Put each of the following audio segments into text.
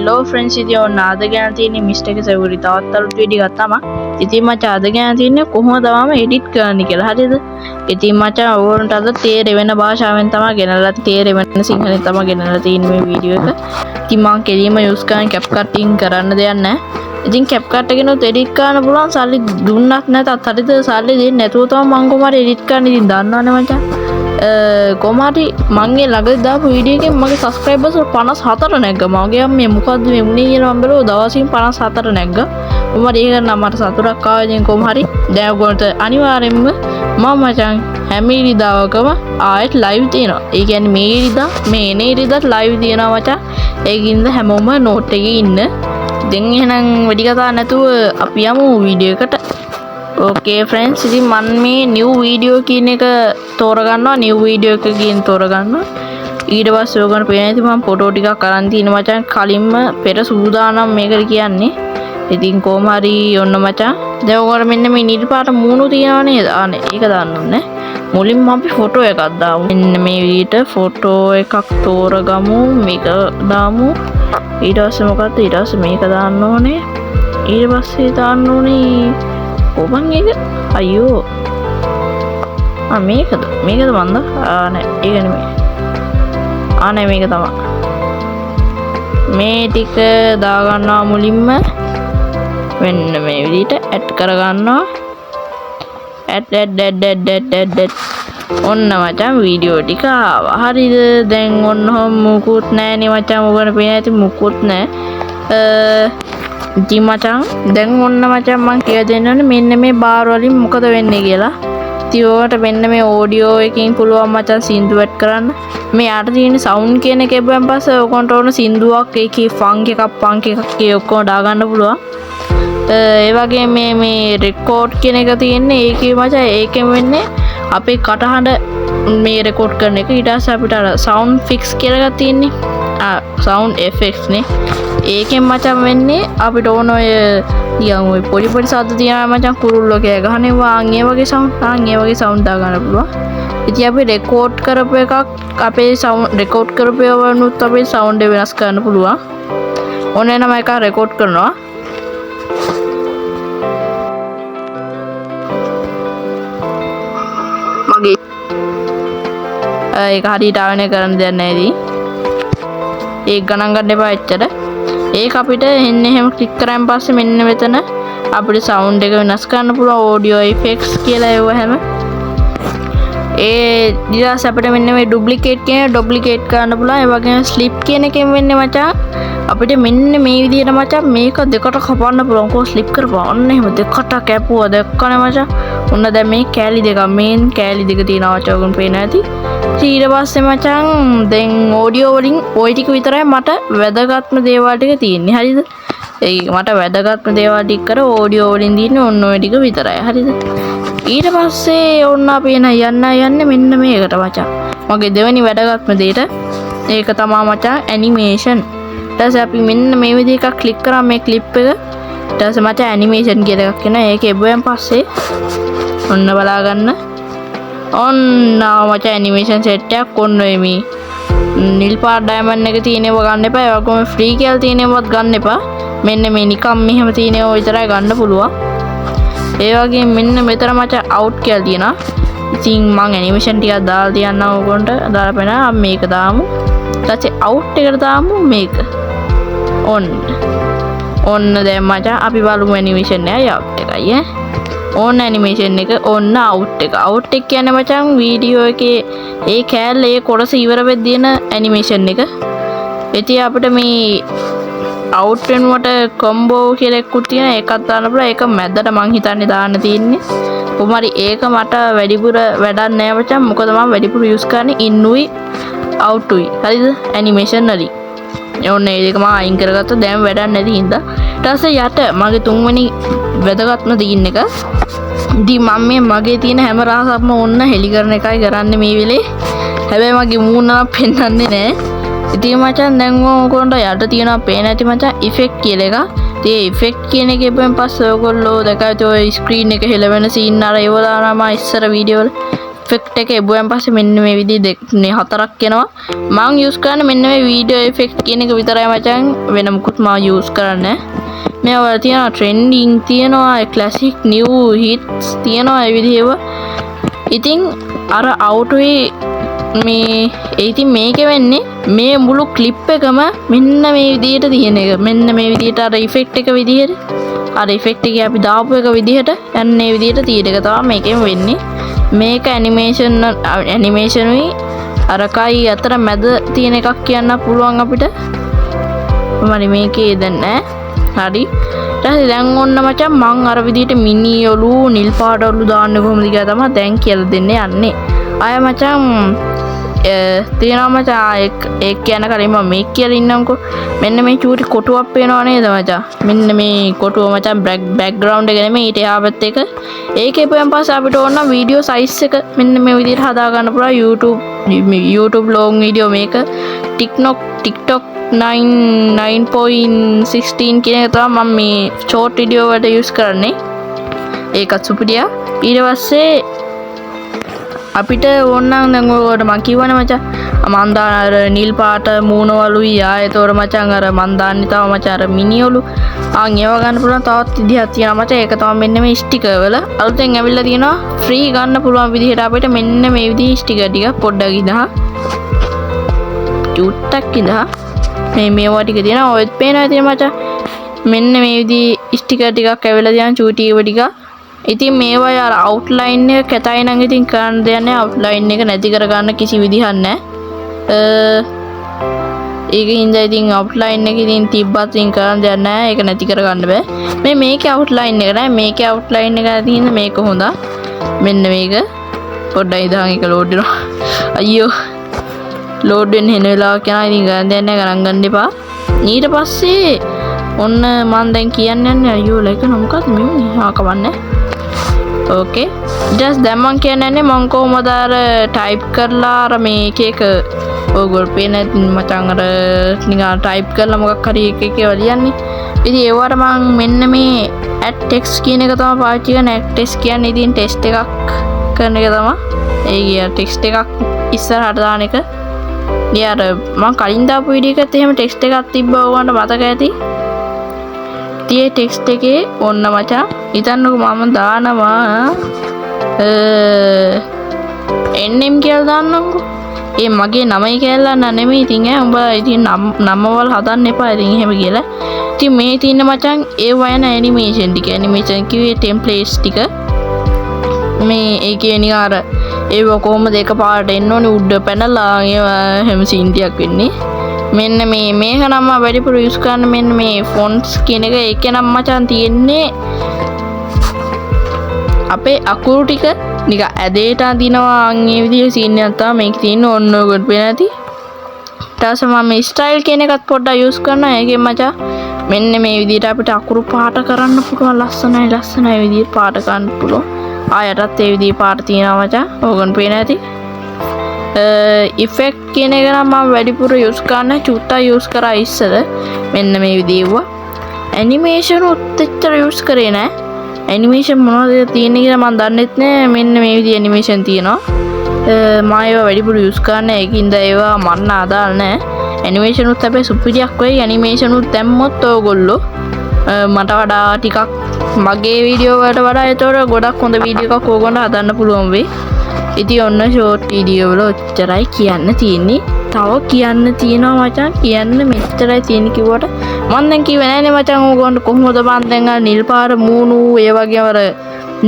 लो friends ඉතින් ඔන්න අද ගැන තියෙන්නේ මිස්ටේක් එක සෙවුරි තවත් අලුත් වීඩියෝ එකක් තමයි. ඉතින් මචං අද ගැන තියෙන්නේ කොහොමද මම එඩිට් කරන්න කියලා. හරිද? ඉතින් මචං ඕගොල්ලන්ට අද තේරෙන භාෂාවෙන් තමයි ගෙනල්ලා තේරෙන සිංහලෙන් තමයි ගෙනල්ලා තියෙන්නේ මේ වීඩියෝ එක. ඉතින් මම කෙලින්ම යූස් කරන CapCut කරන්න දෙයක් නැහැ. ඉතින් CapCut එකනොත් එඩිට් කරන්න පුළුවන් සල්ලි දුන්නත් නැතත් හරිද සල්ලි දෙන්නේ නැතුව තමයි මම කොහමද එඩිට් කරන්න. ඉතින් දන්නවනේ මචං. කොමාටි මගේ ළඟදී දාපු වීඩියෝ එකෙන් මගේ සබ්ස්ක්‍රයිබර්ස් 54 නැග්ගා. මගේ මේ මොකද්ද මේ මුනේ කියලා මම බැලුවා දවසින් 54 නැග්ගා. මම ඒක නම් මට සතුටක් ආවා. ඉතින් කොහොම හරි දැන් ඔයගොල්ලන්ට අනිවාර්යෙන්ම මම මචං හැම ඉරිදාවකම ආයෙත් ලයිව් තියෙනවා. ඒ කියන්නේ මේ ඉරිදා මේ එන ඉරිදාත් ලයිව් තියෙනවා මචං. ඒකින්ද හැමෝම නෝට් එකේ ඉන්න. දැන් එහෙනම් වැඩි කතා නැතුව අපි යමු වීඩියෝ එකට. Okay friends, ඉතින් මම මේ new video කියන එක තෝරගන්නවා. new video එක කියන තෝරගන්නවා. ඊට පස්සේ ඔයගොල්ලෝ පේන ඉතින් මම ෆොටෝ ටිකක් අරන් තියෙන මචං කලින්ම පෙර සූදානම් මේකට කියන්නේ. ඉතින් කොහොම හරි ඔන්න මචං. දැන් ඔයගොල්ලෝ මෙන්න මේ නිල් පාට මූණු තියනවා නේද? අනේ ඒක දාන්න ඕනේ. මුලින්ම අපි ෆොටෝ එකක් දාමු. මෙන්න මේ විදිහට ෆොටෝ එකක් තෝරගමු. මේක දාමු. ඊට පස්සේ මොකක්ද? ඊට පස්සේ මේක දාන්න ඕනේ. ඊට පස්සේ දාන්න ඕනේ කොබන් එක අයියෝ මේකද මන්ද නෑ ඒක නෙමෙයි නෑ මේක තමයි මේ ටික දාගන්නවා මුලින්ම මෙන්න මේ විදිහට ඇඩ් කරගන්නවා ඇඩ් ඔන්න මචං වීඩියෝ ටික ආවා හරිද දැන් ඔන්න මුකුත් නෑනේ මචං ඔයගොල්ලෝ පේන ඇති මුකුත් නෑ ඉතින් මචං දැන් ඔන්න මචං මම කියලා දෙන්නෝනේ මෙන්න මේ බාර් වලින් මොකද වෙන්නේ කියලා. ඉතින් ඔයාලට මෙන්න මේ ඔඩියෝ එකකින් පුළුවන් මචං සින්දු ඇඩ් කරන්න. මේ යට තියෙන සවුන්ඩ් කියන එක එබ්බන් පස්සේ ඔයගොන්ට ඕන සින්දුවක් ඒකේ ෆන්ක් එකක් ඒ ඔක්කොම දාගන්න පුළුවන්. ඒ වගේ මේ රෙකෝඩ් කියන එක තියෙන්නේ ඒකේ මචං ඒකෙන් වෙන්නේ අපේ කටහඬ මේ රෙකෝඩ් කරන එක. ඊට පස්සේ අපිට අර සවුන්ඩ් ෆික්ස් කියලා එකක් තියෙන්නේ. සවුන්ඩ් එෆෙක්ට්ස් නේ. ඒකෙන් මචං වෙන්නේ අපිට ඕන ඔය නිකන් ඔය පොඩි සද්ද තියනවා මචං කුරුල්ලෝ කෑ ගහනවා ඒ වගේ සවුන්ඩ් දා ගන්න පුළුවන්. ඉතින් අපි රෙකෝඩ් කරපු එකක් අපේ සවුන්ඩ් රෙකෝඩ් කරපු වුණොත් අපේ සවුන්ඩ් එක වෙනස් කරන්න පුළුවන්. ඕන එනම එක රෙකෝඩ් කරනවා. මගේ ඒක හරියට ආවනේ කරන්න දෙයක් නැහැ ඉතින්. ඒක ගණන් ගන්න එපා එච්චර. ඒක අපිට එන්න එහෙම ක්ලික් කරාන් පස්සේ මෙන්න මෙතන අපිට සවුන්ඩ් එක වෙනස් කරන්න පුළුවන් ඔඩියෝ ඉෆෙක්ට්ස් කියලා ඒව හැම ඒ ඊළඟට අපිට මෙන්න මේ ඩුප්ලිකේට් කියන ඩුප්ලිකේට් කරන්න පුළුවන්. ඒ වගේම ස්ලිප් කියන එකෙන් වෙන්නේ මචං අපිට මෙන්න මේ විදිහට මචං මේක දෙකට කපන්න පුළුවන්. කොහොම ස්ලිප් කරපුවා ඔන්න එහෙම දෙකට කැපුවා දැක්කනේ මචං. ඔන්න දැන් මේ කෑලි දෙක මේන් කෑලි දෙක තියෙනවා මචං ඔයගොල්ලෝ පේන ඇති. ඊට පස්සේ මචං දැන් ඔඩියෝ වලින් ওই ටික විතරයි මට වැදගත්ම දේවල් ටික තියෙන්නේ. හරිද? ඒ මට වැදගත්ම දේවල් ටික කර ඔඩියෝ වලින් දින්නේ ඔන්න ඔය ටික විතරයි. හරිද? ඊට පස්සේ ඔන්න අපි යන්නේ මෙන්න මේකට මචං. මගේ දෙවෙනි වැදගත්ම දෙයට ඒක තමයි මචං ඇනිමේෂන්. ඊට පස්සේ අපි මෙන්න මේ විදිහ එකක් ක්ලික් කරා මේ ක්ලිප් එක. ඊට පස්සේ මචං ඇනිමේෂන් කියලා එකක් එනවා. ඒක එබුවෙන් පස්සේ ඔන්න බලා ගන්න. ඔන්න මචං ඇනිමේෂන් සෙට් එකක් ඔන්න ඔය මේ නිල් පාට ඩයමන්ඩ් එක තියෙනව ගන්න එපා. ඒ වගේම ෆ්‍රී කියලා තියෙනවත් ගන්න එපා. මෙන්න මේ නිකම් මෙහෙම තියෙනව විතරයි ගන්න පුළුවන්. ඒ වගේ මෙන්න මෙතන මචං අවුට් කියලා තියෙනවා. ඉතින් මම ඇනිමේෂන් ටිකක් දාලා තියන්නම් ඕගොන්ට. දාලා පෙන්නන මේක දාමු. ඊට පස්සේ අවුට් එකට දාමු මේක. ඔන්න දැන් මචං අපි බලමු ඇනිමේෂන් එකයි අවුට් එකයි ඈ. ඕන ඇනිමේෂන් එක ඔන්න අවුට් එක. අවුට් එක කියන්නේ මචං වීඩියෝ එකේ ඒ කෑල්ල ඒ කොටස ඉවර වෙද්දී දින ඇනිමේෂන් එක. ඉතින් අපිට මේ අවුට් වෙනුවට කොම්බෝ කියලා එකක් තියෙනවා. ඒකත් දාන්න පුළුවන්. ඒක මැදට මං හිතන්නේ දාන්න තියෙන්නේ. කොහොමරි ඒක මට වැඩිපුර වැඩක් නෑ මචං. මොකද මම වැඩිපුර යූස් කරන්නේ ඉන්නුයි අවුට්ුයි. හරිද? ඇනිමේෂන් වලින්. ඕන්න ඒ දෙක මම අයින් කරගත්තා. දැන් වැඩක් නැති හින්දා. ඊට පස්සේ යට මගේ තුන්වෙනි වැදගත්ම දිගින් එක. ඉතින් මම මේ මගේ තියෙන හැම රහසක්ම ඔන්න හෙලි කරන එකයි කරන්නේ මේ වෙලේ. හැබැයි මගේ මූණ නම් පෙන්වන්නේ නැහැ. ඉතින් මචං දැන් ඕගොල්ලන්ට යට තියෙනවා පේන ඇති මචං ඉෆෙක්ට් කියලා එක. ඉතින් ඒ ඉෆෙක්ට් කියන එක එපෙන් පස්සේ ඕගොල්ලෝ දැකලා ඔය ස්ක්‍රීන් එක හෙලවෙන සීන් අර ඒව දානවා මම ඉස්සර වීඩියෝ වල. effect එක එබුවෙන් පස්සේ මෙන්න මේ විදිහ දෙකනේ හතරක් එනවා මම use කරන්නේ මෙන්න මේ video effect කියන එක විතරයි මචං වෙන මොකුත් මම use කරන්නේ මේවා තියෙනවා trending තියෙනවා classic new hits තියෙනවා ඒ විදිහේව ඉතින් අර out මේ ඉතින් මේකේ වෙන්නේ මේ මුළු clip එකම මෙන්න මේ විදිහට තියෙන එක මෙන්න මේ විදිහට අර effect එක විදිහට අර effect එක අපි දාපු එක විදිහට යන්නේ මේ විදිහට තියෙන එක තමයි මේකෙන් වෙන්නේ මේක animation උයි අරකයි අතර මැද තියෙන එකක් කියන්න පුළුවන් අපිට මම මේකේ දැන් නෑ හරි ඊට දැන් ඔන්න මචං මං අර විදිහට මිනි ඔලු නිල් පාට ඔලු දාන්නේ කොහොමද කියලා තමයි දැන් කියලා දෙන්න යන්නේ අය මචං තියෙනවා මචං ඒක කියන කලින් මම මේක කියලා ඉන්නම්කෝ මෙන්න මේ චූටි කොටුවක් පේනවා නේද මචං මෙන්න මේ කොටුව මචං බෑග්ග්‍රවුන්ඩ් එක නෙමෙයි ඊට එහා පැත්ත එක ඒකේ පෙන් පස්සේ අපිට ඕන නම් වීඩියෝ සයිස් එක මෙන්න මේ විදිහට හදා ගන්න පුළුවන් YouTube long video මේක TikTok 9.16 කියන එක තමයි මම මේ short video වලට use කරන්නේ ඒකත් සුපිරියා ඊට පස්සේ අපිට ඕනනම් දැන් ඔයගොල්ලෝ මම කියවනේ මචං මන් දාන අර නිල් පාට මූණවලුයි ආයතෝර මචං අර මන් දාන්නේ තව මචං අර මිනිඔලු ආන් ඒව ගන්න පුළුවන් තවත් විදිහක් තියෙනවා මචං ඒක තමයි මෙන්න මේ ස්ටිකර් වල අලුතෙන් ඇවිල්ලා තියෙනවා ෆ්‍රී ගන්න පුළුවන් විදිහට අපිට මෙන්න මේ විදිහේ ස්ටිකර් ටික පොඩ්ඩක් ඉදහා චුට්ටක් ඉදහා මේවා ටික තියෙනවා ඔයත් පේනවා ඉතින් මචං මෙන්න මේ විදිහේ ස්ටිකර් ටිකක් ඇවිල්ලා තියෙනවා චූටි ඒවා ටික ඉතින් මේවා යාර අවුට්ලයින් එක කැතයි නම් ඉතින් කරන්න දෙයක් නැහැ අවුට්ලයින් එක නැති කරගන්න කිසි විදිහක් නැහැ ඒකින්ද ඉතින් අවුට්ලයින් එක ඉතින් තිබ්බත් ඉතින් කරන්න දෙයක් නැහැ ඒක නැති කරගන්න බෑ මේකේ අවුට්ලයින් එක නෑ මේකේ අවුට්ලයින් එක තියෙන මේක හොඳ මෙන්න මේක පොඩ්ඩයි දාන් එක ලෝඩ් වෙනවා අයියෝ ලෝඩ් වෙන්න එන වෙලාවක් යනවා ඉතින් ගන්න දෙයක් නැහැ ගණන් ගන්න එපා ඊට පස්සේ ඔන්න මම දැන් කියන්න යන්නේ අයියෝ ලයික මොකක්ද මේ ආ කවන්නේ ඕකේ just දැන් මම කියන්නේ මම කොහොමද අර ටයිප් කරලා අර මේක එක ඔයගොල්ලෝ පේන මචං අර නිකන් ටයිප් කරලා මොකක් හරි එක ලියන්නේ ඉතින් ඒවට මම මෙන්න මේ add text කියන එක තමයි පාවිච්චි කරන්නේ add text කියන්නේ ඉතින් ටෙස්ට් එකක් කරන එක තමයි ඒ කිය ටෙක්ස්ට් එකක් ඉස්සරහට දාන එක ඉතින් අර මම කලින් දාපු වීඩියෝ එකත් එහෙම ටෙක්ස්ට් එකක් තිබ්බා ඔයගොල්ලන්ට මතක ඇති ඒ ටෙක්ස්ට් එකේ ඔන්න මචං හිතන්නකෝ මම දානවා NM කියලා දාන්නම්කෝ ඒ මගේ නමයි කියලා නෙමෙයි ඉතින් උඹ ඉතින් නම්වල හදන්න එපා ඉතින් එහෙම කියලා ඉතින් මේ තියෙන මචං ඒ වයන ඇනිමේෂන් කිව්වේ ටෙම්ප්ලේට්ස් ටික මේ ඒකේ නිකන් අර ඒව කොහොමද එකපාරට එන්න ඕනේ උඩ පැනලා ඒවා හැම සීන් ටිකක් වෙන්නේ මෙන්න මේක නම් මම වැඩිපුර යූස් කරන්න මෙන්න මේ ෆොන්ට්ස් කියන එක ඒකේ නම් මචං තියෙන්නේ අපේ අකුරු ටික නිකන් ඇදේට අදිනවා අන් ඒ විදිහේ සීන් එකක් තමයි මේක තියෙන්නේ ඔන්න ඔයගොල්ලෝ පේන ඇති ඊට පස්සේ මම මේ ස්ටයිල් කියන එකත් පොඩ්ඩක් යූස් කරනවා ඒකෙන් මචං මෙන්න මේ විදිහට අපිට අකුරු පාට කරන්න පුළුවන් ලස්සනයි විදිහට පාට කරන්න පුළුවන් ආයතත් ඒ විදිහේ පාට තියෙනවා මචං ඕගොල්ලෝ පේන ඇති ඉෆෙක්ට් කියන එක නම් මම වැඩිපුර යූස් කරන්න චුට්ටක් යූස් කරා ඉස්සර මෙන්න මේ විදිහව ඇනිමේෂන් උත් එච්චර යූස් කරේ නෑ ඇනිමේෂන් මොනවද තියෙන්නේ කියලා මම දන්නෙත් නෑ මෙන්න මේ විදිහේ ඇනිමේෂන් තියෙනවා මම ඒවා වැඩිපුර යූස් කරන්නේ ඒකින්ද ඒවා මන්න අදාළ නෑ ඇනිමේෂන් උත් අපේ සුපිරියක් වෙයි ඇනිමේෂන් උත් දැම්මොත් ඔයගොල්ලෝ මට වඩා ටිකක් මගේ වීඩියෝ වලට වඩා ඒතකොට ගොඩක් හොඳ වීඩියෝ එකක් ඕගොල්ලන්ට හදන්න පුළුවන් වෙයි ඉතින් ඔන්න ෂෝට් වීඩියෝ වල ඔච්චරයි කියන්න තියෙන්නේ තව කියන්න තියෙනවා මචං කියන්න මෙච්චරයි තියෙන්නේ කිව්වට මම දැන් කිව්වේ නෑනේ මචං ඕගොල්ලන්ට කොහොමද මම දැන් අර නිල් පාර මූණු ඒ වගේ අර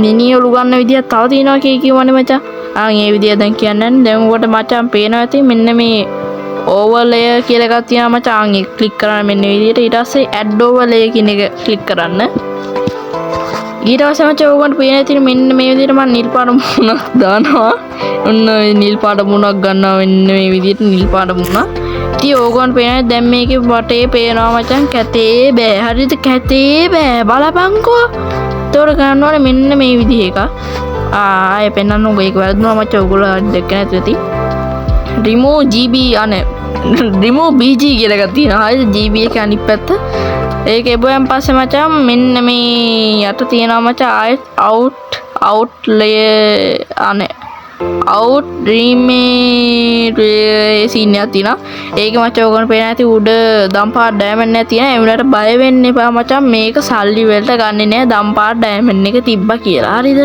මිනිඔලු ගන්න විදියක් තව තියෙනවා කියවනේ මචං ආන් ඒ විදිය දැන් කියන්නේ දැන් ඔකට මචං පේනවා ඇති මෙන්න මේ ඕවර්ලේ කියලා එකක් තියෙනවා මචං ඒක ක්ලික් කරන්න මෙන්න විදියට ඊට පස්සේ ඇඩ් ඕවර්ලේ කියන එක ක්ලික් කරන්න ඊට පස්සේ මචං ඔයගොල්ලන්ට පේන ඇති මෙන්න මේ විදියට මම නිල් පාට මූණක් දානවා ඔන්න නිල් පාට මූණක් ගන්නවා මෙන්න මේ විදියට නිල් පාට මූණ ඉතින් ඕගොල්ලන්ට පේනවා දැන් මේකේ වටේ පේනවා මචං කැතේ බෑ හරියට කැතේ බෑ බලපංකෝ ඒතකොට ගන්න ඕනේ මෙන්න මේ විදිහ එක ආයෙ පෙන්නන්නකො ඒක වැරදුනා මචං ඔයගොල්ලෝ දැක්ක නැති remove GB අනේ remove BG කියලා එකක් තියෙනවා හරිද GB එක අනිත් පැත්ත ඒක එබුවෙන් පස්සේ මචං මෙන්න මේ යට තියෙනවා මචං ආයෙත් out layer අනේ අවුට් ඩ්‍රීම් සීන් එකක් තියෙනවා. ඒක මචං ඔයගොල්ලෝ පේන ඇති උඩ දම්පාට ඩයමන්ඩ් එකක් තියෙනවා. ඒ වුණාට බය වෙන්න එපා මචං. මේක සල්ලි වලට ගන්නෙ නෑ දම්පාට ඩයමන්ඩ් එක තිබ්බා කියලා. හරිද?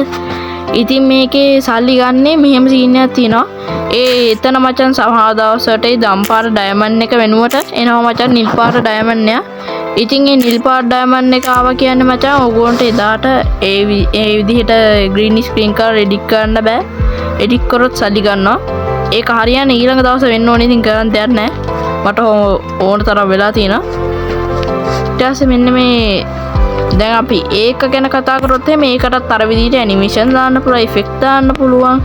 ඉතින් මේකේ සල්ලි ගන්නේ මෙහෙම සීන් එකක් තියෙනවා. එතන මචං සමහර දවසට දම්පාට ඩයමන්ඩ් එක වෙනුවට එනවා මචං නිල් පාට ඩයමන්ඩ් එක. ඉතින් ඒ නිල් පාට ඩයමන්ඩ් එක ආවා කියන්නේ මචං ඔයගොල්ලන්ට එදාට ඒ විදිහට ග්‍රීන් ස්ක්‍රීන් කරලා එඩිට් කරන්න බෑ. එඩිට් කරොත් සල්ලි ගන්නවා. ඒක හරියන්නේ ඊළඟ දවසේ වෙන්න ඕනේ. ඉතින් කරන්න දෙයක් නැහැ. මට ඕන තරම් වෙලා තියෙනවා. ඊට පස්සේ මෙන්න මේ දැන් අපි ඒක ගැන කතා කරොත් මේකටත් අර විදිහට ඇනිමේෂන් දාන්න පුළුවන්, ඉෆෙක්ට් දාන්න පුළුවන්.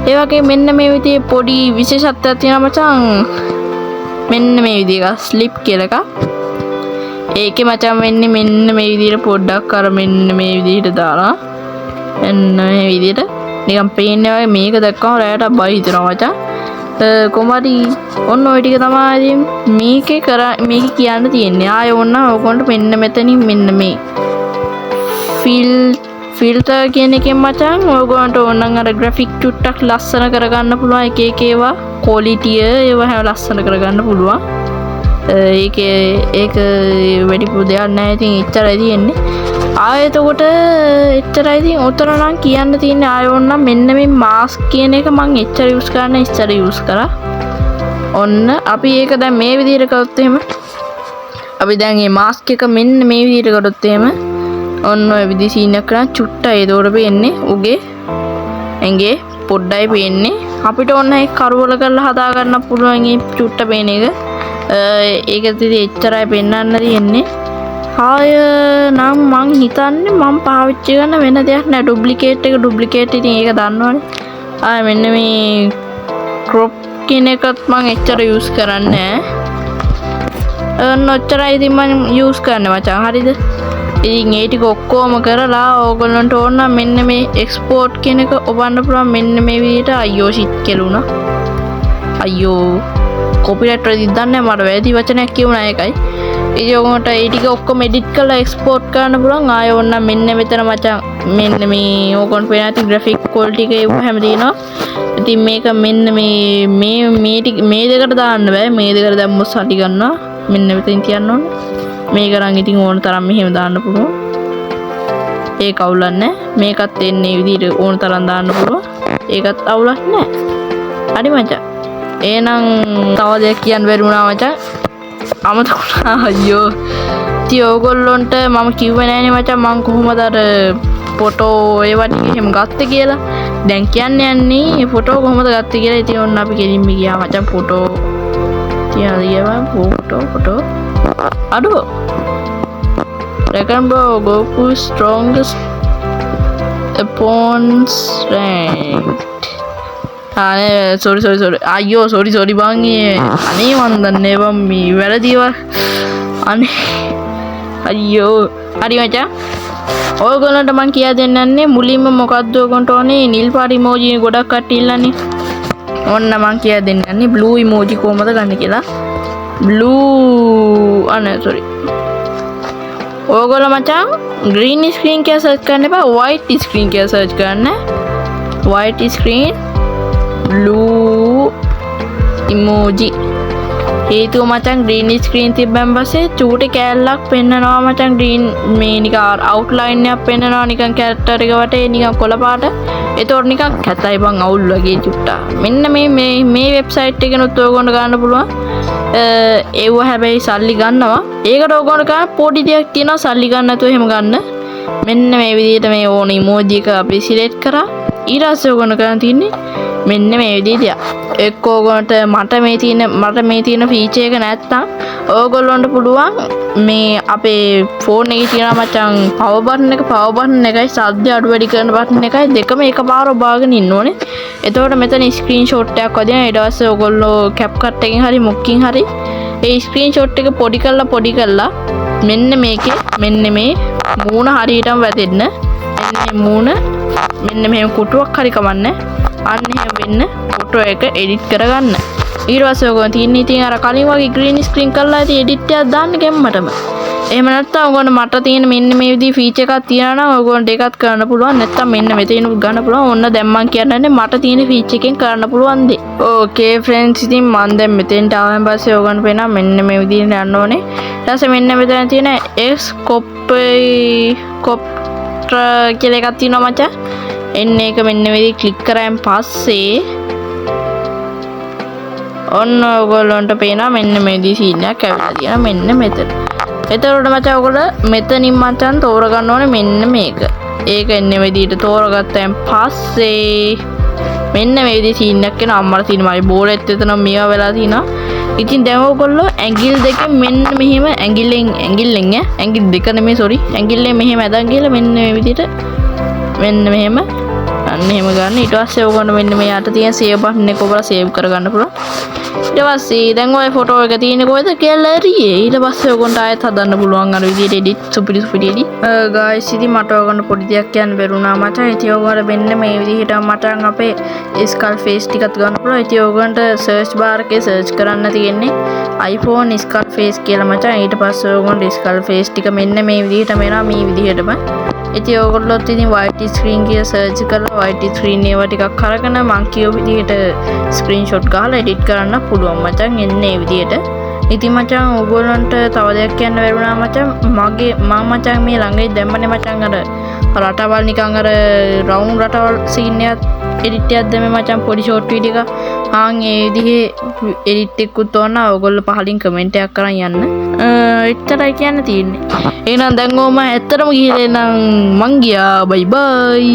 ඒ වගේ මෙන්න මේ විදිහේ පොඩි විශේෂත්වයක් තියෙනවා මචං. මෙන්න මේ විදිහක ස්ලිප් කියලා එකක්. ඒකේ මචං වෙන්නේ මෙන්න මේ විදිහට පොඩ්ඩක් අර මෙන්න මේ විදිහට දාලා මෙන්න මේ විදිහට නිකන් පේන්නේ වගේ මේක දැක්කම රැයට බයි හිතනවා මචං. කොහමරි ඔන්න ඔය ටික තමයි මේක කියන්න තියෙන්නේ. ආයෙ ඔන්න ඕගොල්ලන්ට මෙන්න මෙතනින් මෙන්න මේ ෆිල්ටර් කියන එකෙන් මචං ඔයගොල්ලන්ට ඕනනම් අර ග්‍රැෆික් චුට්ටක් ලස්සන කරගන්න පුළුවන්. එක ඒවා ක්වොලිටිය ඒවා හැම ලස්සන කරගන්න පුළුවන්. ඒක වැඩිපුර දෙයක් නැහැ. ඉතින් එච්චරයි තියෙන්නේ. ආයෙත් උකට එච්චරයි. ඉතින් උතන නම් කියන්න තියෙන්නේ ආයෙ ඕනනම් මෙන්න මේ මාස්ක් කියන එක මම එච්චර යූස් කරන්න ඉස්සර යූස් කරා. ඔන්න අපි ඒක දැන් මේ විදිහට කරොත් එහෙම අපි දැන් මේ මාස්ක් එක මෙන්න මේ විදිහට කරොත් එහෙම ඔන්න ඔය විදිහ සීන් එකක් කරන් චුට්ටයි ඒතකොට පේන්නේ උගේ ඇඟේ පොඩ්ඩයි පේන්නේ. අපිට ඕන ඒක කරවල කරලා හදා ගන්න පුළුවන් මේ චුට්ට පේන එක. ඒක ඉතින් එච්චරයි පෙන්වන්න තියෙන්නේ. ආය නම් මං හිතන්නේ මම පාවිච්චි කරන වෙන දෙයක් නෑ. ඩුප්ලිකේට් ඉතින් ඒක දන්නවනේ. ආය මෙන්න මේ ක්‍රොප් කියන එකත් මං එච්චර යූස් කරන්නේ නෑ. ඔච්චරයි ඉතින් මං යූස් කරන්නේ මචං. හරිද? ඉතින් ඒ ටික ඔක්කොම කරලා ඕගොල්ලන්ට ඕන නම් මෙන්න මේ එක්ස්පෝර්ට් කියන එක ඔබන්න පුළුවන්. මෙන්න මේ විදිහට අයියෝ ෂිට් කෙලුණා. අයියෝ කොපිරයිට් වලදී දන්නේ මට වැරදි වචනයක් කියුණා ඒකයි. ඉතින් ඔයගොල්ලන්ට ඒ ටික ඔක්කොම එඩිට් කරලා එක්ස්පෝර්ට් කරන්න පුළුවන්. ආයෙ ඕන නම් මෙන්න මෙතන මචං මෙන්න මේ ඕගොල්ලන්ට පේන ඇති ග්‍රැෆික් ක්වොලිටි එක ඒව හැම තියෙනවා. ඉතින් මේක මෙන්න මේ දෙකට දාන්න බෑ. මේ දෙකට දැම්මොත් සල්ලි ගන්නවා. මෙන්න මෙතනින් තියන්න ඕනේ. මේක නම් ඉතින් ඕන තරම් මෙහෙම දාන්න පුළුවන්. ඒක අවුලක් නැහැ. මේකත් එන්නේ විදිහට ඕන තරම් දාන්න පුළුවන්. ඒකත් අවුලක් නැහැ. හරි මචං. එහෙනම් තව දෙයක් කියන්න බැරි වුණා මචං. අමතක වුණා අයියෝ. ඉතින් ඕගොල්ලොන්ට මම කිව්වේ නෑනේ මචං මම කොහොමද අර ෆොටෝ ඒවා ටික එහෙම ගත්තේ කියලා. දැන් කියන්න යන්නේ ෆොටෝ කොහොමද ගත්තේ කියලා. ඉතින් ඔන්න අපි ගෙලින්ම ගියා මචං ෆොටෝ තියනවා ෆොටෝ අඩෝ Dragon Ball Goku strongest opponents ranked. sorry අයියෝ sorry බං අනේ මන් දන්නේ බං මේ වැරදිවා අනේ අයියෝ. හරි මචං ඔයගොල්ලන්ට මං කියා දෙන්නන්නේ මුලින්ම මොකද්ද ඔයගොල්ලන්ට ඕනේ නිල් පාට ඉමෝජි ගොඩක් කට්ටිය ඉල්ලන්නේ. ඔන්න මං කියා දෙන්නන්නේ බ්ලූ ඉමෝජි කොහමද ගන්න කියලා. බ්ලූ අනේ sorry ඔයගොල්ලෝ මචං green screen කියලා සර්ච් කරන්න එපා. white screen කියලා සර්ච් කරන්න. white screen blue emoji. හේතුව මචං green screen තිබ්බන් පස්සේ චූටි කෑල්ලක් පෙන්නනවා මචං. green මේ නිකන් outline එකක් පෙන්නනවා නිකන් character එක වටේ නිකන් කොළ පාට. ඒතකොට නිකන් කැතයි බං අවුල් වගේ චුට්ටා. මෙන්න මේ වෙබ්සයිට් එකනොත් ඔයගොල්ලෝ ගන්න පුළුවන්. ඒව හැබැයි සල්ලි ගන්නවා. ඒකට ඔයගොල්ලෝ ගන්න පොඩි දෙයක් තියෙනවා සල්ලි ගන්න නැතුව එහෙම ගන්න. මෙන්න මේ විදිහට මේ ඕන ඉමෝජි එක අපි සිලෙක්ට් කරා. ඊට පස්සේ ඔයගොල්ලෝ කරන් තියන්නේ මෙන්න මේ විදිහට. එක්ක ඔයගොල්ලන්ට මට මේ තියෙන ෆීචර් එක නැත්තම් ඔයගොල්ලන්ට පුළුවන් මේ අපේ ෆෝන් එකේ තියෙන මචං පවර් බටන් එකයි සද්ද අඩු වැඩි කරන බටන් එකයි දෙකම එකපාර ඔබාගෙන ඉන්න ඕනේ. එතකොට මෙතන ස්ක්‍රීන්ෂොට් එකක් වදිනවා. ඊට පස්සේ ඔයගොල්ලෝ CapCut එකෙන් හරි මොකකින් හරි ඒ ස්ක්‍රීන්ෂොට් එක පොඩි කරලා මෙන්න මේකේ මෙන්න මේ මූණ හරියටම වැදෙන්න. මෙන්න මූණ මෙන්න මෙහෙම කුටුවක් හරි කමන්නේ. අන්න එහෙම වෙන්න ෆොටෝ එක එඩිට් කරගන්න. ඊට පස්සේ ඔයගොල්ලෝ තියන්නේ ඉතින් අර කලින් වගේ ග්‍රීන් ස්ක්‍රීන් කරලා ඉතින් එඩිට් එකක් දාන්න ගැම්මටම. එහෙම නැත්නම් ඔයගොල්ලෝ මට තියෙන මෙන්න මේ විදිහේ ෆීචර් එකක් තියනවා නම් ඔයගොල්ලන්ට ඒකත් කරන්න පුළුවන්. නැත්නම් මෙන්න මෙතන ගන්න පුළුවන්. ඔන්න දැන් මම කියන්නේ මට තියෙන ෆීචර් එකෙන් කරන්න පුළුවන් දේ. ඕකේ ෆ්‍රෙන්ඩ්ස් ඉතින් මම දැන් මෙතෙන්ට ආවන් පස්සේ ඔයගොල්ලන්ට පේනවා මෙන්න මේ විදිහට යන්න ඕනේ. ඊට පස්සේ මෙන්න මෙතන තියෙන X කොප්ටර් කියලා එකක් තියෙනවා මචං. එන්න ඒක මෙන්න මේ විදිහට ක්ලික් කරාන් පස්සේ ඔන්න ඔයගොල්ලන්ට පේනවා මෙන්න මේ විදිහේ සීන් එකක් ඇවිල්ලා තියෙනවා මෙන්න මෙතන. එතකොට මචං ඔයගොල්ලෝ මෙතනින් මචං තෝරගන්න ඕනේ මෙන්න මේක. ඒක එන්නේ විදිහට තෝරගත්තන් පස්සේ මෙන්න මේ විදිහේ සීන් එකක් එනවා. අම්මලා තියෙන මගේ බෝලෙත් එතන මේවා වෙලා තිනවා. ඉතින් දැන් ඔයගොල්ලෝ ඇඟිල් දෙකෙන් මෙන්න මෙහෙම ඇඟිල්ලෙන් ඇඟිල් දෙක නෙමෙයි සෝරි ඇඟිල්ලෙන් මෙහෙම ඇදන් ගිහලා මෙන්න මේ විදිහට මෙන්න මෙහෙම අන්න එහෙම ගන්න. ඊට පස්සේ ඔයගොල්ලෝ මෙන්න මේ යට තියෙන සේව් බටන් එක ඔබලා සේව් කරගන්න පුළුවන්. ඊට පස්සේ දැන් ඔය ෆොටෝ එක තියෙන්නේ කොහෙද ගැලරියේ. ඊට පස්සේ ඔයගොල්ලන්ට ආයෙත් හදන්න පුළුවන් අර විදිහට එඩිට් සුපිරි එඩිට්. ගායිස් ඉතින් මට ඔයගොල්ලන්ට පොඩි දෙයක් කියන්න බැරුණා මචං. ඉතින් ඔයගොල්ලෝ මෙන්න මේ විදිහට මචං අපේ ස්කල් ෆේස් ටිකත් ගන්න පුළුවන්. ඉතින් ඔයගොල්ලන්ට සර්ච් බාර් එකේ සර්ච් කරන්න තියෙන්නේ iPhone ස්කල් ෆේස් කියලා මචං. ඊට පස්සේ ඔයගොල්ලන්ට ස්කල් ෆේස් ටික මෙන්න මේ විදිහටම එනවා මේ විදිහටම. ඉතින් ඔයගොල්ලොත් ඉතින් white screen කියලා සර්ච් කරලා white screen ඒවා ටිකක් අරගෙන මං කියව විදිහට ස්ක්‍රීන්ෂොට් ගහලා එඩිට් කරන්න පුළුවන් මචං. එන්නේ මේ විදිහට. ඉතින් මචං ඔයගොල්ලන්ට තව දෙයක් කියන්න බැරුණා මචං. මම මචං මේ ළඟදී දැම්මනේ මචං අර රටවල් නිකන් අර රවුන්ඩ් රටවල් සීන් එකක් එඩිට් එකක් දැම්මේ මචං පොඩි ෂෝට් වීඩියෝ එකක්. ආන් ඒ විදිහේ එඩිට් එකකුත් ඕන ඔයගොල්ලෝ පහලින් කමෙන්ට් එකක් කරන් යන්න. එච්චරයි කියන්න තියෙන්නේ. එහෙනම් දැන් ඕම ඇත්තටම ගිහලා එනම් මං ගියා. බයි බයි.